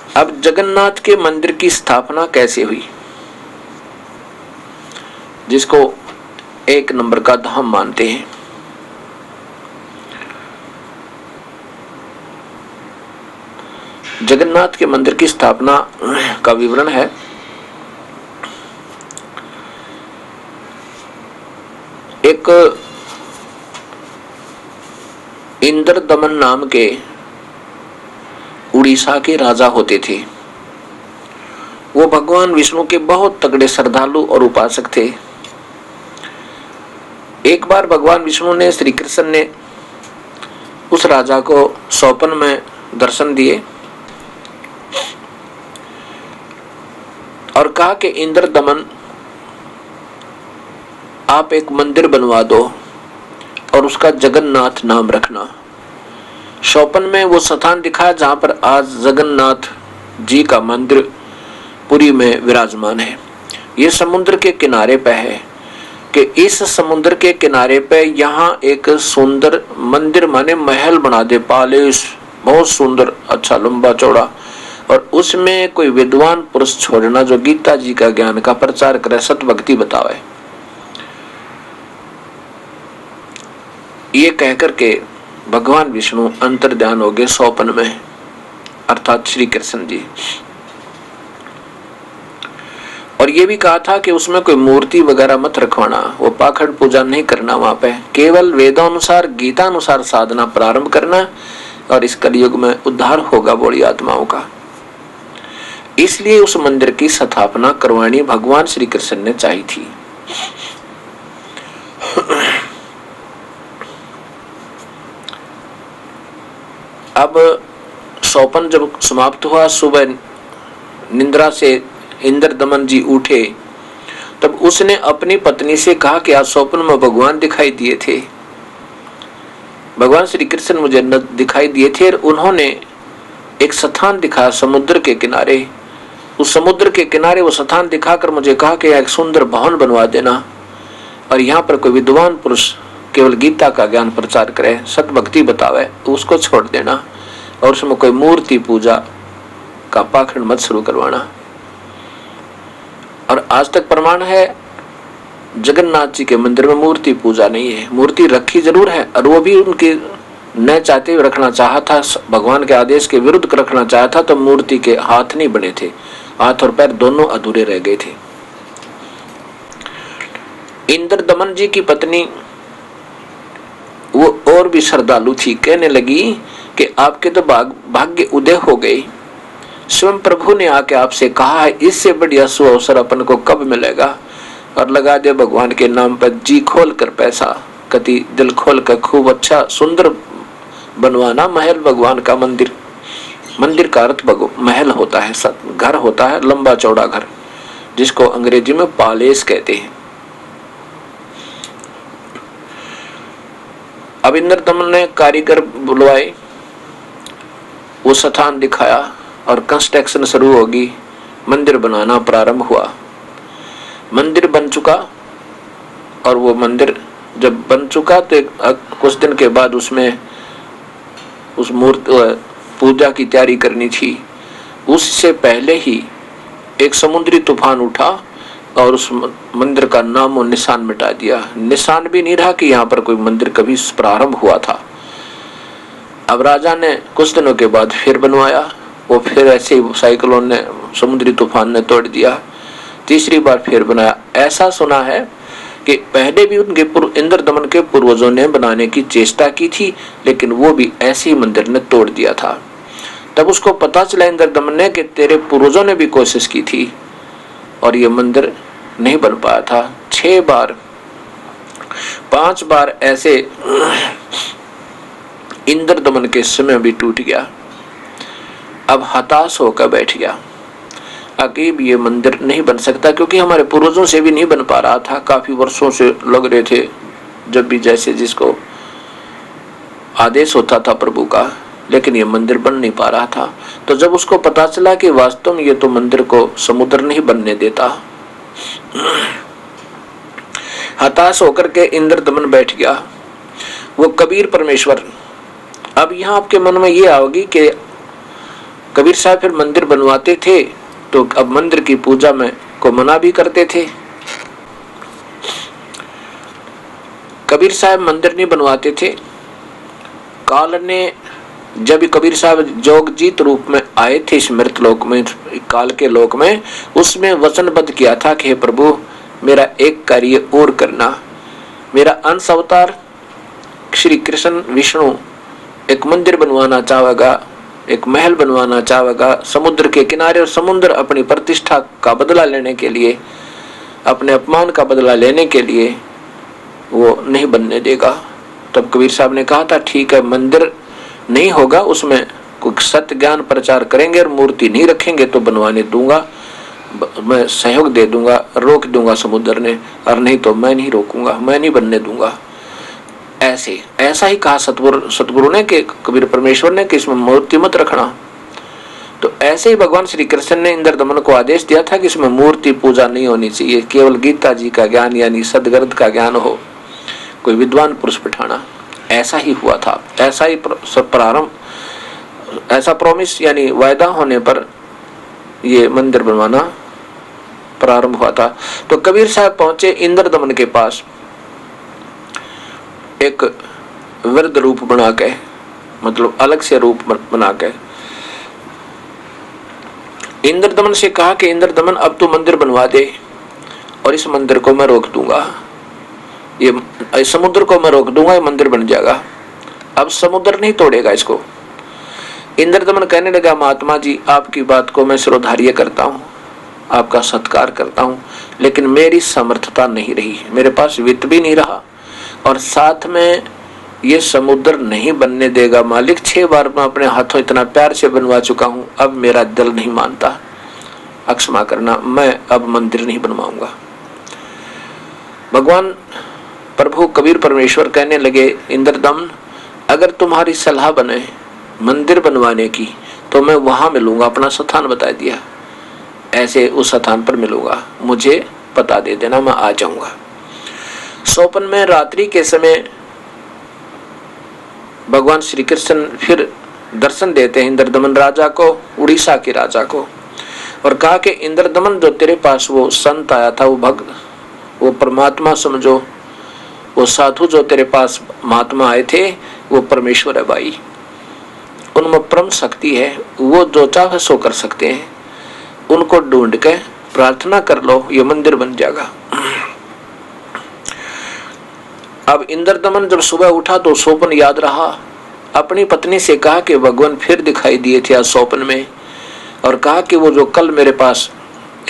अब जगन्नाथ के मंदिर की स्थापना कैसे हुई, जिसको एक नंबर का धाम मानते हैं। जगन्नाथ के मंदिर की स्थापना का विवरण है। एक इंद्रदमन नाम के उड़ीसा के राजा होते थे। वो भगवान विष्णु के बहुत तगड़े श्रद्धालु और उपासक थे। एक बार भगवान विष्णु ने श्री कृष्ण ने उस राजा को स्वप्न में दर्शन दिए और कहा कि इंद्रदमन, आप एक मंदिर बनवा दो और उसका जगन्नाथ नाम रखना। स्वप्न में वो स्थान दिखा जहां पर आज जगन्नाथ जी का मंदिर पुरी में विराजमान है। ये समुद्र के किनारे पे है कि इस समुद्र के किनारे पे यहाँ एक सुंदर मंदिर माने महल बना दे, पालिश बहुत सुंदर, अच्छा लंबा चौड़ा, और उसमें कोई विद्वान पुरुष छोड़ना जो गीता जी का ज्ञान का प्रचार करे, सत भक्ति बतावे। ये कहकर के भगवान विष्णु अंतर्ध्यान हो गए स्वप्न में, अर्थात श्री कृष्ण जी। और ये भी कहा था कि उसमें कोई मूर्ति वगैरह मत रखवाना, वो पाखंड पूजा नहीं करना, वहां पे केवल वेदानुसार गीता अनुसार साधना प्रारंभ करना, और इस कलयुग में उद्धार होगा बड़ी आत्माओं का। इसलिए उस मंदिर की स्थापना करवानी भगवान श्री कृष्ण ने चाही थी। अब स्वप्न जब समाप्त हुआ, सुबह निंद्रा से इंद्रदमन जी उठे, तब उसने अपनी पत्नी से कहा कि आज स्वप्न में भगवान दिखाई दिए थे, भगवान श्री कृष्ण मुझे दिखाई दिए थे, और उन्होंने एक स्थान दिखाया समुद्र के किनारे। उस समुद्र के किनारे वो स्थान दिखाकर मुझे कहा कि एक सुंदर भवन बनवा देना, और यहाँ पर कोई विद्वान पुरुष केवल गीता का ज्ञान प्रचार करे, सत भक्ति बतावे, उसको छोड़ देना, और उसमें कोई मूर्ति पूजा का पाखंड मत शुरू करवाना। और आज तक प्रमाण है जगन्नाथ जी के मंदिर में मूर्ति पूजा नहीं है। मूर्ति रखी जरूर है, और वो भी उनके न चाहते हुए रखना चाहा था, भगवान के आदेश के विरुद्ध रखना चाहा था, तो मूर्ति के हाथ नहीं बने थे, हाथ और पैर दोनों अधूरे रह गए थे। इंद्रदमन जी की पत्नी वो और भी श्रद्धालु थी, कहने लगी कि आपके तो भाग्य उदय हो गए, स्वयं प्रभु ने आके आपसे कहा है, इससे बढ़िया सुअवसर अपन को कब मिलेगा, और लगा दे भगवान के नाम पर जी खोल कर पैसा, कति दिल खोल कर खूब अच्छा सुंदर बनवाना महल, भगवान का मंदिर। मंदिर का अर्थ महल होता है, घर होता है, लंबा चौड़ा घर, जिसको अंग्रेजी में पैलेस कहते हैं। अब इंद्रदमन ने कारीगर बुलवाए, वो स्थान दिखाया और कंस्ट्रक्शन शुरू होगी, मंदिर बनाना प्रारंभ हुआ। मंदिर बन चुका, और वो मंदिर जब बन चुका तो कुछ दिन के बाद उसमें उस मूर्ति पूजा की तैयारी करनी थी। उससे पहले ही एक समुद्री तूफान उठा और उस मंदिर का नाम और निशान मिटा दिया। निशान भी नहीं रहा कि यहाँ पर कोई मंदिर कभी प्रारंभ हुआ था। अब राजा ने कुछ दिनों के बाद फिर बनवाया, वो फिर ऐसे ही साइक्लोन ने, समुद्री तूफान ने तोड़ दिया। तीसरी बार फिर बनाया। ऐसा सुना है कि पहले भी उनके इंद्रदमन के पूर्वजों ने बनाने की चेष्टा की थी, लेकिन वो भी ऐसे ही मंदिर ने तोड़ दिया था। तब उसको पता चला इंद्रदमन ने कि तेरे पूर्वजों ने भी कोशिश की थी और ये मंदिर नहीं बन पाया था। 6 बार 5 बार ऐसे इंद्रदमन के समय भी टूट गया। अब हताश होकर बैठ गया, अकीब ये मंदिर नहीं बन सकता, क्योंकि हमारे पूर्वजों से भी नहीं बन पा रहा था। काफी वर्षों से लग रहे थे, जब भी जैसे जिसको आदेश होता था प्रभु का, लेकिन ये मंदिर बन नहीं पा रहा था। तो जब उसको पता चला कि वास्तव में ये तो मंदिर को समुद्र नहीं बनने देता, हताश होकर के इंद्रदमन बैठ गया। वो कबीर परमेश्वर। अब यहाँ आपके मन में ये आओगी कि कबीर साहब फिर मंदिर बनवाते थे तो अब मंदिर की पूजा में को मना भी करते थे। कबीर साहब मंदिर नहीं बनवाते थे। काल ने जब कबीर साहब जोगजीत रूप में आए थे इस मृत लोक में, काल के लोक में, उसमें वचनबद्ध किया था कि हे प्रभु मेरा एक कार्य और करना। मेरा अंश अवतार श्री कृष्ण विष्णु एक मंदिर बनवाना चाहेगा, एक महल बनवाना चाहेगा समुद्र के किनारे, और समुद्र अपनी प्रतिष्ठा का बदला लेने के लिए, अपने अपमान का बदला लेने के लिए वो नहीं बनने देगा। तब कबीर साहब ने कहा था ठीक है, मंदिर नहीं होगा, उसमें कुछ सत्य ज्ञान प्रचार करेंगे और मूर्ति नहीं रखेंगे तो बनवाने दूंगा, मैं सहयोग दे दूंगा, रोक दूंगा समुद्र ने, और नहीं तो मैं नहीं रोकूंगा, मैं नहीं बनने दूंगा। ऐसा ही कहा सतगुरु ने कि कबीर परमेश्वर ने कि इसमें मूर्ति मत रखना। तो ऐसे ही भगवान श्री कृष्ण ने इंद्र दमन को आदेश दिया था कि इसमें मूर्ति पूजा नहीं होनी चाहिए, केवल गीता जी का ज्ञान यानी सदग्रंथ का ज्ञान हो, कोई विद्वान पुरुष बिठाना। ऐसा ही हुआ था, ऐसा ही प्रारंभ, ऐसा प्रॉमिस यानी वायदा होने पर ये मंदिर बनवाना प्रारंभ हुआ था। तो कबीर साहब पहुंचे इंद्र दमन के पास एक वृद्ध रूप बना के, मतलब अलग से रूप बना के। इंद्र दमन से कहा कि इंद्र दमन अब तू मंदिर बनवा दे और इस मंदिर को मैं रोक दूंगा, ये समुद्र को मैं रोक दूंगा, ये मंदिर बन जाएगा। अब समुद्र नहीं तोड़ेगा इसको। इंद्र दमन कहने लगा महात्मा जी आपकी बात को मैं सिरोधार्य करता हूँ, आपका सत्कार करता हूँ, लेकिन मेरी समर्थता नहीं रही, मेरे पास वित्त भी नहीं रहा, और साथ में ये समुद्र नहीं बनने देगा मालिक। 6 बार मैं अपने हाथों इतना प्यार से बनवा चुका हूँ, अब मेरा दिल नहीं मानता, अक्षमा करना, मैं अब मंदिर नहीं बनवाऊंगा। भगवान प्रभु कबीर परमेश्वर कहने लगे इंद्रदमन अगर तुम्हारी सलाह बने मंदिर बनवाने की तो मैं वहां मिलूंगा, अपना स्थान बता दिया, ऐसे उस स्थान पर मिलूंगा, मुझे पता दे देना, मैं आ जाऊंगा। सोपन में रात्रि के समय भगवान श्री कृष्ण फिर दर्शन देते हैं इंद्रदमन राजा को, उड़ीसा के राजा को, और कहा कि इंद्रदमन जो तेरे पास वो संत आया था, वो भक्त, वो परमात्मा समझो, वो साधु जो तेरे पास महात्मा आए थे वो परमेश्वर है भाई, उनमें परम शक्ति है, वो जो चाहे सो कर सकते हैं, उनको ढूंढ के प्रार्थना कर लो, ये मंदिर बन जाएगा। अब इंद्रदमन जब सुबह उठा तो सोपन याद रहा, अपनी पत्नी से कहा कि भगवान फिर दिखाई दिए थे आज सोपन में, और कहा कि वो जो कल मेरे पास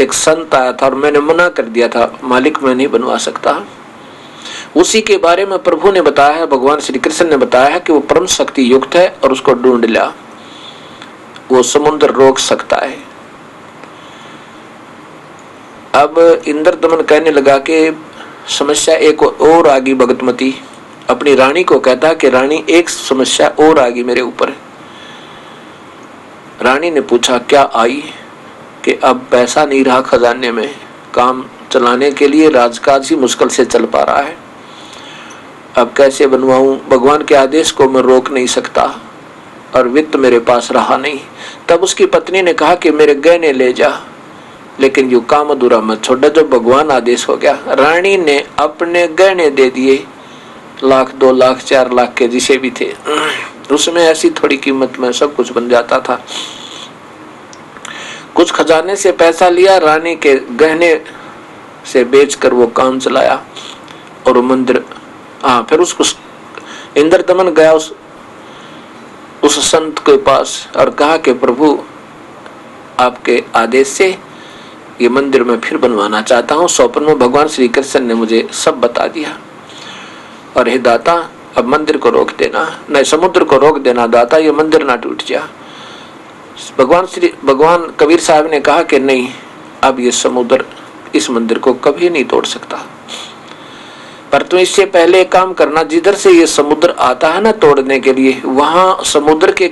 एक संत आया था और मैंने मना कर दिया था मालिक मैं नहीं बनवा सकता, उसी के बारे में प्रभु ने बताया है, भगवान श्री कृष्ण ने बताया है कि वो परम शक्ति युक्त है और उसको ढूंढ लिया, वो समुद्र रोक सकता है। अब इंद्रदमन कहने लगा कि समस्या एक और आ गई, भगतमती अपनी रानी को कहता कि रानी एक समस्या और आ गई मेरे ऊपर। रानी ने पूछा क्या आई, कि अब पैसा नहीं रहा खजाने में, काम चलाने के लिए राजकाज ही मुश्किल से चल पा रहा है, अब कैसे बनवाऊं, भगवान के आदेश को मैं रोक नहीं सकता और वित्त मेरे पास रहा नहीं। तब उसकी पत्नी ने कहा कि मेरे गहने ले जा, लेकिन यू काम अधूरा मत छोड़, जब भगवान आदेश हो गया। रानी ने अपने गहने दे दिए, 1 लाख 2 लाख 4 लाख के जिसे भी थे, उसमें ऐसी थोड़ी कीमत में सब कुछ बन जाता था। कुछ खजाने से पैसा लिया, रानी के गहने से बेचकर वो काम चलाया और वो मंदिर, फिर उसको इंद्रदमन गया उस संत के पास और कहा कि प्रभु आपके आदेश से ये मंदिर मैं फिर बनवाना चाहता हूँ। स्वप्न में भगवान श्री कृष्ण ने मुझे सब बता दिया, और हे दाता अब मंदिर को रोक देना, नहीं समुद्र को रोक देना दाता, ये मंदिर ना टूट जा। भगवान कबीर साहब ने कहा कि नहीं, अब ये समुद्र इस मंदिर को कभी नहीं तोड़ सकता, पर तुम इससे पहले एक काम करना, जिधर से ये समुद्र आता है ना तोड़ने के लिए, वहां समुद्र के